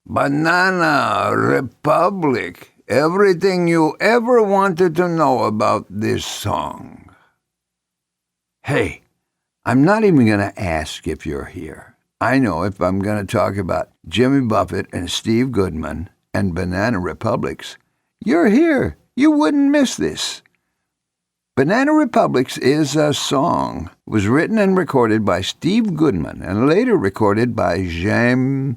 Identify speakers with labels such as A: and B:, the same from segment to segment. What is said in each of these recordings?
A: Banana Republic. Everything you ever wanted to know about this song. Hey, I'm not even going to ask if you're here. I know if I'm going to talk about Jimmy Buffett and Steve Goodman and Banana Republics, you're here. You wouldn't miss this. Banana Republics is a song. It was written and recorded by Steve Goodman and later recorded by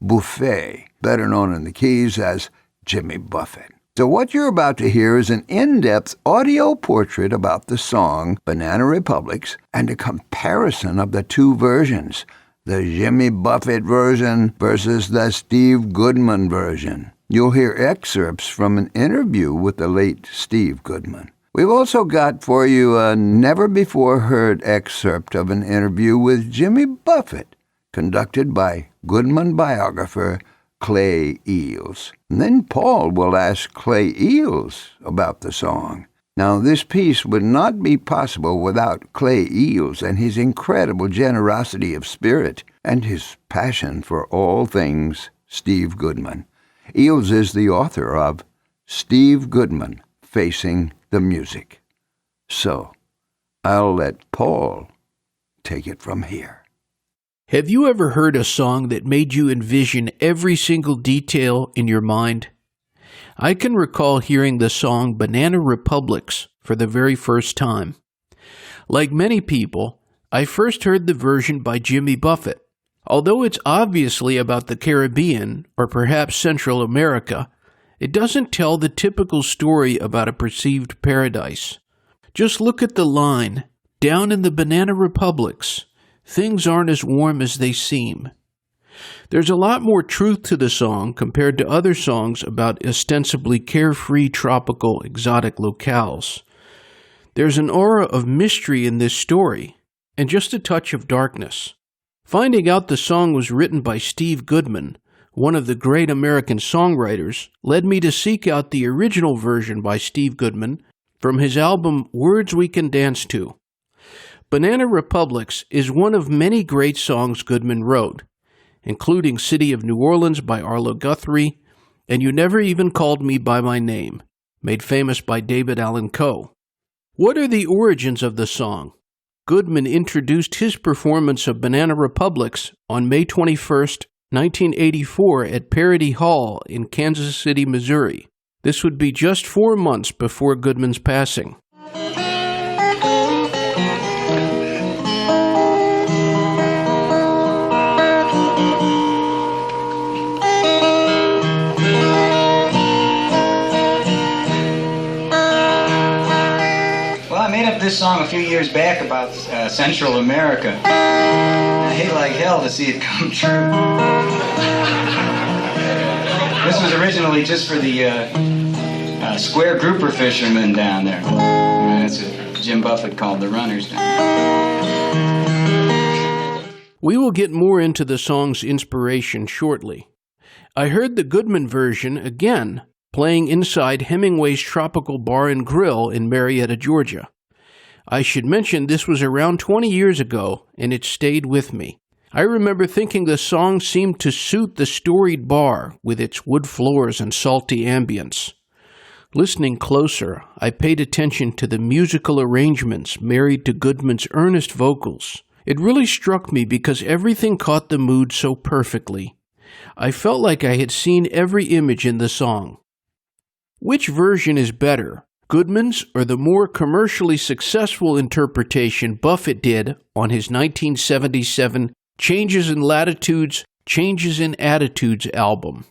A: Buffett, better known in the keys as Jimmy Buffett. So what you're about to hear is an in-depth audio portrait about the song Banana Republics and a comparison of the two versions, the Jimmy Buffett version versus the Steve Goodman version. You'll hear excerpts from an interview with the late Steve Goodman. We've also got for you a never-before-heard excerpt of an interview with Jimmy Buffett, conducted by Goodman biographer Clay Eels. And then Paul will ask Clay Eels about the song. Now, this piece would not be possible without Clay Eels and his incredible generosity of spirit and his passion for all things Steve Goodman. Eels is the author of Steve Goodman Facing the Music. So, I'll let Paul take it from here.
B: Have you ever heard a song that made you envision every single detail in your mind? I can recall hearing the song Banana Republics for the very first time. Like many people, I first heard the version by Jimmy Buffett. Although it's obviously about the Caribbean, or perhaps Central America, it doesn't tell the typical story about a perceived paradise. Just look at the line, "Down in the Banana Republics, things aren't as warm as they seem." There's a lot more truth to the song compared to other songs about ostensibly carefree, tropical, exotic locales. There's an aura of mystery in this story, and just a touch of darkness. Finding out the song was written by Steve Goodman, one of the great American songwriters, led me to seek out the original version by Steve Goodman from his album Words We Can Dance To. Banana Republics is one of many great songs Goodman wrote, including City of New Orleans by Arlo Guthrie and You Never Even Called Me By My Name, made famous by David Allan Coe. What are the origins of the song? Goodman introduced his performance of Banana Republics on May 21st, 1984 at Parody Hall in Kansas City, Missouri. This would be just 4 months before Goodman's passing.
C: This song a few years back about Central America. I hate like hell to see it come true. This was originally just for the square grouper fishermen down there. That's what Jim Buffett called the runners down there.
B: We will get more into the song's inspiration shortly. I heard the Goodman version again, playing inside Hemingway's Tropical Bar and Grill in Marietta, Georgia. I should mention this was around 20 years ago, and it stayed with me. I remember thinking the song seemed to suit the storied bar with its wood floors and salty ambience. Listening closer, I paid attention to the musical arrangements married to Goodman's earnest vocals. It really struck me because everything caught the mood so perfectly. I felt like I had seen every image in the song. Which version is better? Goodman's or the more commercially successful interpretation Buffett did on his 1977 Changes in Latitudes, Changes in Attitudes album?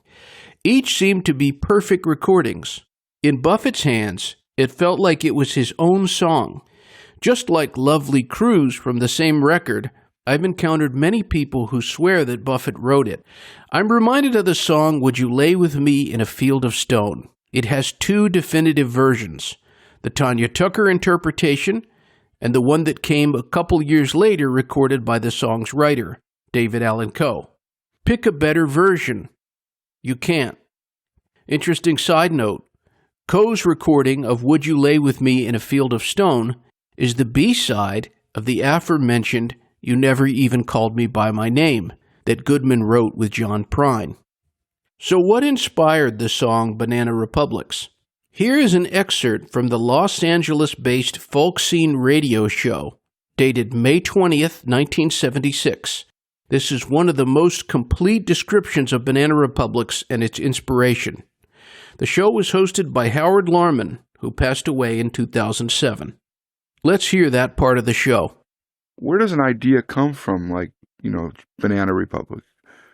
B: Each seemed to be perfect recordings. In Buffett's hands, it felt like it was his own song. Just like Lovely Cruise from the same record, I've encountered many people who swear that Buffett wrote it. I'm reminded of the song Would You Lay With Me in a Field of Stone? It has two definitive versions, the Tanya Tucker interpretation and the one that came a couple years later recorded by the song's writer, David Allan Coe. Pick a better version. You can't. Interesting side note, Coe's recording of Would You Lay With Me in a Field of Stone is the B-side of the aforementioned You Never Even Called Me By My Name that Goodman wrote with John Prine. So what inspired the song Banana Republics? Here is an excerpt from the Los Angeles-based folk scene radio show, dated May 20th, 1976. This is one of the most complete descriptions of Banana Republics and its inspiration. The show was hosted by Howard Larman, who passed away in 2007. Let's hear that part of the show.
D: Where does an idea come from, like, Banana Republic?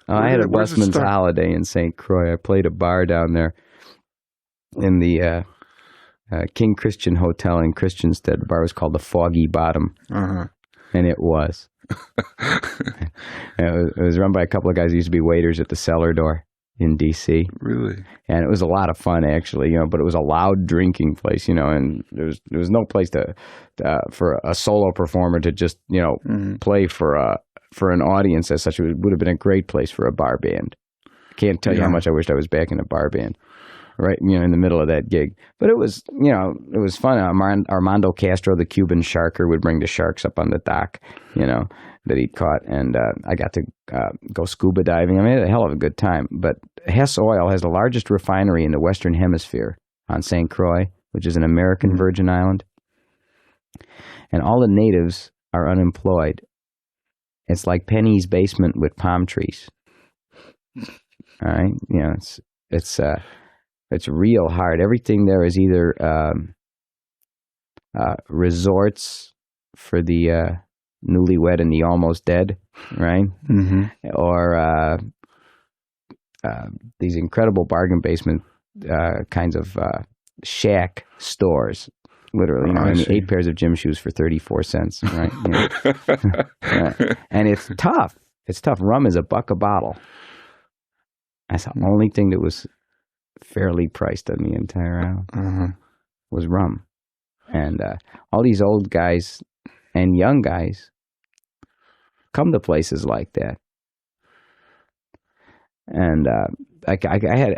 E: I had a busman's holiday in St. Croix. I played a bar down there in the King Christian Hotel in Christiansted. The bar was called the Foggy Bottom, and it was. It was run by a couple of guys who used to be waiters at the Cellar Door in D.C.
D: Really?
E: And it was a lot of fun, actually, but it was a loud drinking place, and there was no place for a solo performer to just, play for an audience as such. It would have been a great place for a bar band. I can't tell you how much I wished I was back in a bar band, right, in the middle of that gig. But it was, it was fun. Armando Castro, the Cuban sharker, would bring the sharks up on the dock, that he'd caught. And I got to go scuba diving. I mean, I had a hell of a good time. But Hess Oil has the largest refinery in the Western Hemisphere on St. Croix, which is an American Virgin Island. And all the natives are unemployed. It's like Penny's basement with palm trees. All right, it's real hard. Everything there is either resorts for the newlywed and the almost dead, right? Or these incredible bargain basement kinds of shack stores. Literally, I mean, 8 pairs of gym shoes for 34 cents, right? And it's tough. It's tough. Rum is $1 a bottle. That's the only thing that was fairly priced on the entire island was rum. And all these old guys and young guys come to places like that. And I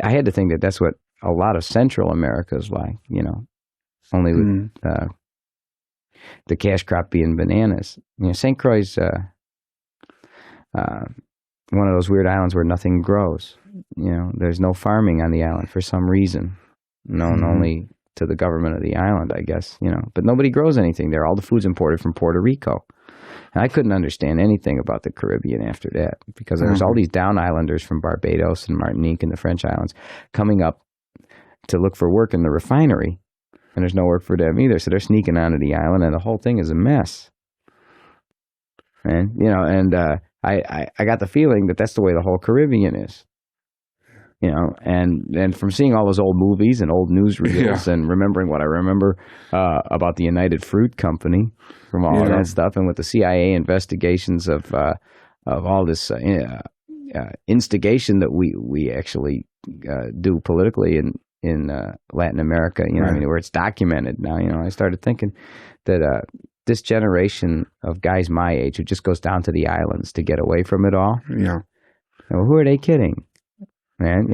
E: had to think that that's what a lot of Central America is like, only with the cash crop being bananas. St. Croix is one of those weird islands where nothing grows. There's no farming on the island for some reason, known only to the government of the island, I guess. But nobody grows anything there. All the food's imported from Puerto Rico. And I couldn't understand anything about the Caribbean after that because there's all these down islanders from Barbados and Martinique and the French islands coming up to look for work in the refinery. And there's no work for them either, so they're sneaking onto the island, and the whole thing is a mess. And I got the feeling that that's the way the whole Caribbean is. And from seeing all those old movies and old newsreels and remembering what I remember about the United Fruit Company from all of that stuff, and with the CIA investigations of all this instigation that we actually do politically in Latin America, where it's documented now. I started thinking that this generation of guys my age who just goes down to the islands to get away from it all. Who are they kidding, man?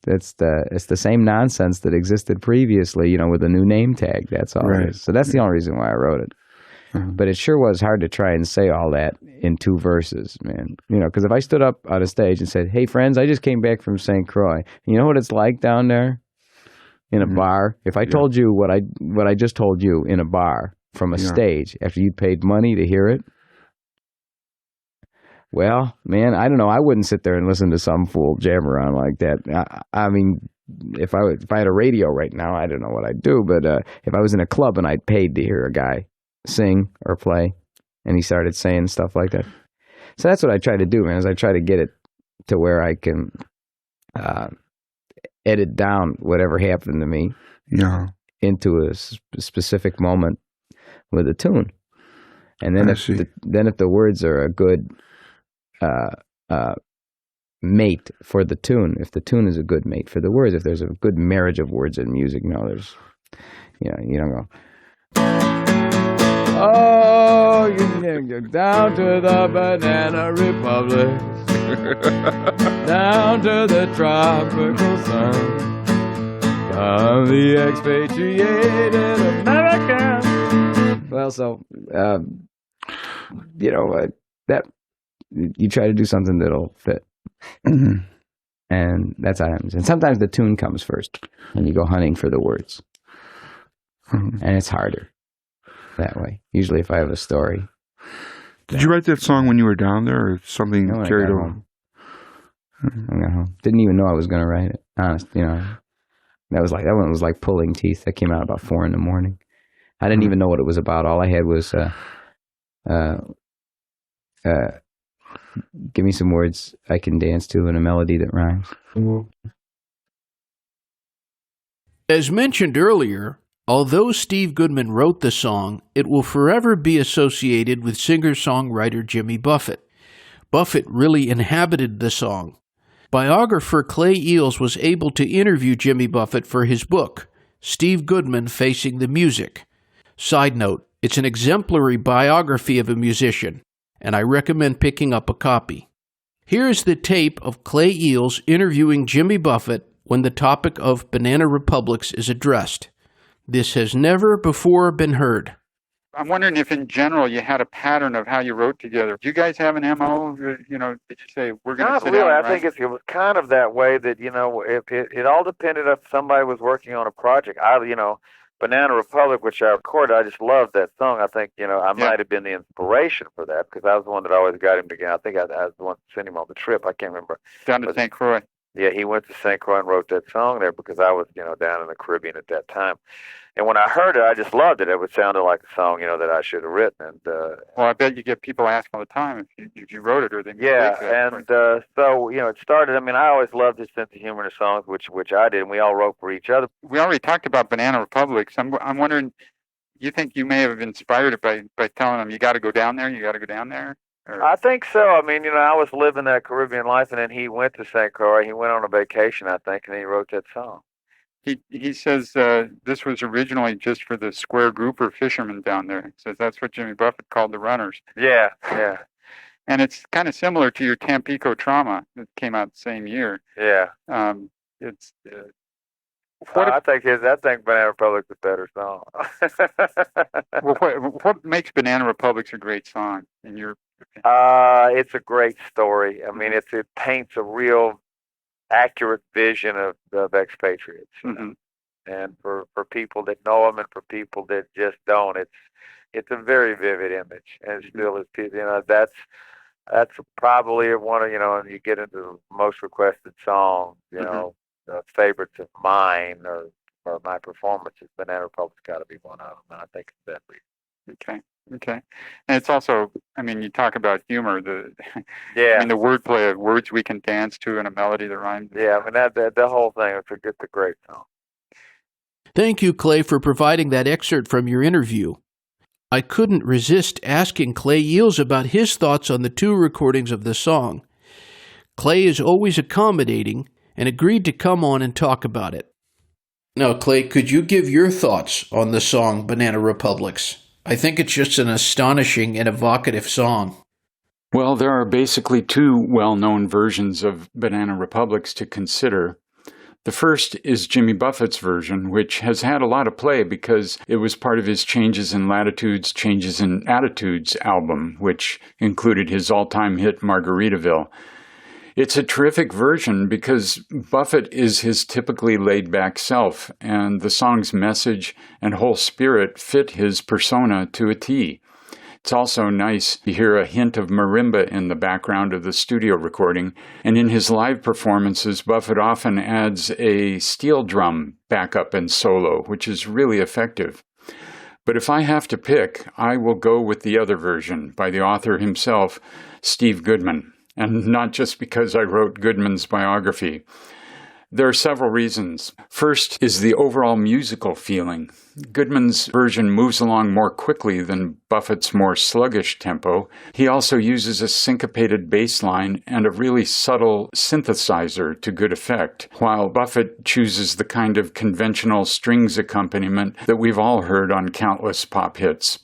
E: It's the same nonsense that existed previously. With a new name tag. That's all it is. So that's the only reason why I wrote it. But it sure was hard to try and say all that in 2 verses, man. Because if I stood up on a stage and said, "Hey, friends, I just came back from St. Croix. You know what it's like down there in a bar?" If I told you what I just told you in a bar from a stage after you'd paid money to hear it, well, man, I don't know. I wouldn't sit there and listen to some fool jam around like that. I mean, if I had a radio right now, I don't know what I'd do. But if I was in a club and I'd paid to hear a guy sing or play, and he started saying stuff like that. So that's what I try to do, man, is I try to get it to where I can edit down whatever happened to me into a specific moment with a tune. And then if the words are a good mate for the tune, if the tune is a good mate for the words, if there's a good marriage of words and music, there's, you don't go, "Oh, you can go down to the Banana Republic, down to the tropical sun, down the expatriated American." Well, so, that you try to do something that'll fit. And that's how it happens. And sometimes the tune comes first, and you go hunting for the words. And it's harder that way. Usually if I have a story.
D: Did you write that song when you were down there, or something carried over?
E: I got home. Didn't even know I was going to write it. Honest, that one was like pulling teeth. That came out about 4 a.m. I didn't even know what it was about. All I had was, give me some words I can dance to and a melody that rhymes.
B: As mentioned earlier, although Steve Goodman wrote the song, it will forever be associated with singer-songwriter Jimmy Buffett. Buffett really inhabited the song. Biographer Clay Eels was able to interview Jimmy Buffett for his book, Steve Goodman Facing the Music. Side note, it's an exemplary biography of a musician, and I recommend picking up a copy. Here is the tape of Clay Eels interviewing Jimmy Buffett when the topic of Banana Republics is addressed. This has never before been heard.
F: I'm wondering if in general you had a pattern of how you wrote together. Do you guys have an MO? Did you say, we're going to sit
G: really.
F: down and
G: I think it was kind of that way that, if it all depended if somebody was working on a project. Banana Republic, which I recorded, I just loved that song. I think, I might have been the inspiration for that because I was the one that always got him to get. I think I was the one that sent him on the trip. I can't remember.
F: Down to St. Croix.
G: Yeah, he went to St. Croix and wrote that song there because I was, down in the Caribbean at that time. And when I heard it, I just loved it. It sounded like a song, that I should have written. And
F: well, I bet you get people asking all the time if you wrote it or they.
G: So it started. I always loved his sense of humor in his songs, which I did, and we all wrote for each other.
F: We already talked about Banana Republics. I'm wondering, you think you may have inspired it by telling them you got to go down there, Or?
G: I think so. I was living that Caribbean life, and then he went to St. Croix. He went on a vacation, I think, and he wrote that song.
F: He says this was originally just for the square grouper fishermen down there. He says that's what Jimmy Buffett called the runners.
G: Yeah.
F: And it's kind of similar to your Tampico Trauma that came out the same year.
G: Yeah.
F: I
G: think Banana Republic's a better song.
F: Well, what makes Banana Republic a great song in your opinion?
G: It's a great story. It paints a real accurate vision of expatriates.
F: Mm-hmm.
G: And for people that know them and for people that just don't, it's a very vivid image. And still is, that's probably one of, and you get into the most requested songs, favorites of mine or my performances. Banana Republic's got to be one of them, and I think it's that reason.
F: Okay. And it's also, you talk about humor, the wordplay of words we can dance to and a melody that rhymes.
G: Yeah, the whole thing, it's a great song.
B: Thank you, Clay, for providing that excerpt from your interview. I couldn't resist asking Clay Eels about his thoughts on the 2 recordings of the song. Clay is always accommodating and agreed to come on and talk about it. Now, Clay, could you give your thoughts on the song Banana Republics? I think it's just an astonishing and evocative song.
H: Well, there are basically 2 well-known versions of Banana Republics to consider. The first is Jimmy Buffett's version, which has had a lot of play because it was part of his Changes in Latitudes, Changes in Attitudes album, which included his all-time hit Margaritaville. It's a terrific version because Buffett is his typically laid-back self, and the song's message and whole spirit fit his persona to a T. It's also nice to hear a hint of marimba in the background of the studio recording, and in his live performances, Buffett often adds a steel drum backup and solo, which is really effective. But if I have to pick, I will go with the other version by the author himself, Steve Goodman. And not just because I wrote Goodman's biography. There are several reasons. First is the overall musical feeling. Goodman's version moves along more quickly than Buffett's more sluggish tempo. He also uses a syncopated bass line and a really subtle synthesizer to good effect, while Buffett chooses the kind of conventional strings accompaniment that we've all heard on countless pop hits.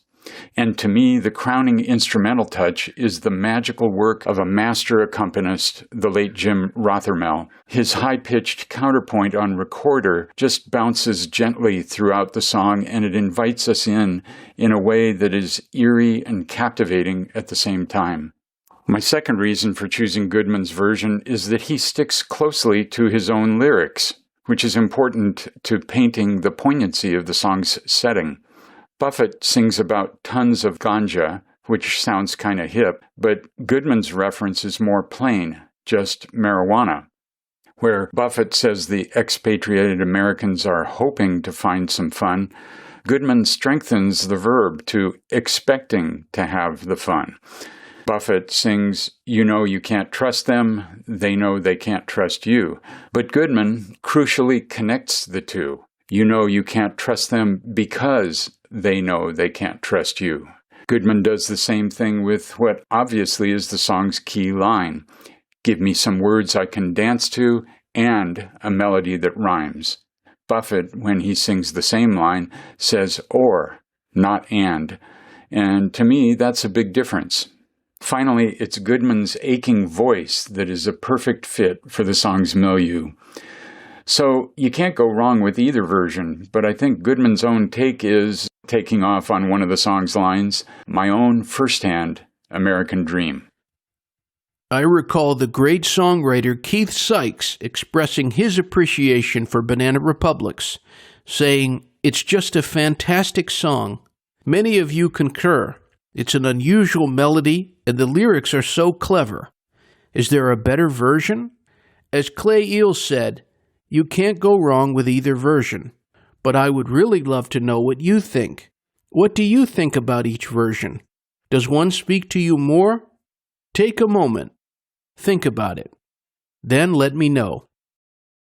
H: And to me, the crowning instrumental touch is the magical work of a master accompanist, the late Jim Rothermel. His high-pitched counterpoint on recorder just bounces gently throughout the song, and it invites us in a way that is eerie and captivating at the same time. My second reason for choosing Goodman's version is that he sticks closely to his own lyrics, which is important to painting the poignancy of the song's setting. Buffett sings about tons of ganja, which sounds kind of hip, but Goodman's reference is more plain, just marijuana. Where Buffett says the expatriated Americans are hoping to find some fun, Goodman strengthens the verb to expecting to have the fun. Buffett sings, "You know you can't trust them, they know they can't trust you." But Goodman crucially connects the two. You know you can't trust them because they know they can't trust you. Goodman does the same thing with what obviously is the song's key line. Give me some words I can dance to and a melody that rhymes. Buffett, when he sings the same line, says or, not and. And to me, that's a big difference. Finally, it's Goodman's aching voice that is a perfect fit for the song's milieu. So you can't go wrong with either version, but I think Goodman's own take is, taking off on one of the song's lines, my own firsthand American dream.
B: I recall the great songwriter Keith Sykes expressing his appreciation for Banana Republics, saying, "It's just a fantastic song. Many of you concur. It's an unusual melody, and the lyrics are so clever. Is there a better version?" As Clay Eel said, you can't go wrong with either version. But I would really love to know what you think. What do you think about each version? Does one speak to you more? Take a moment. Think about it. Then let me know.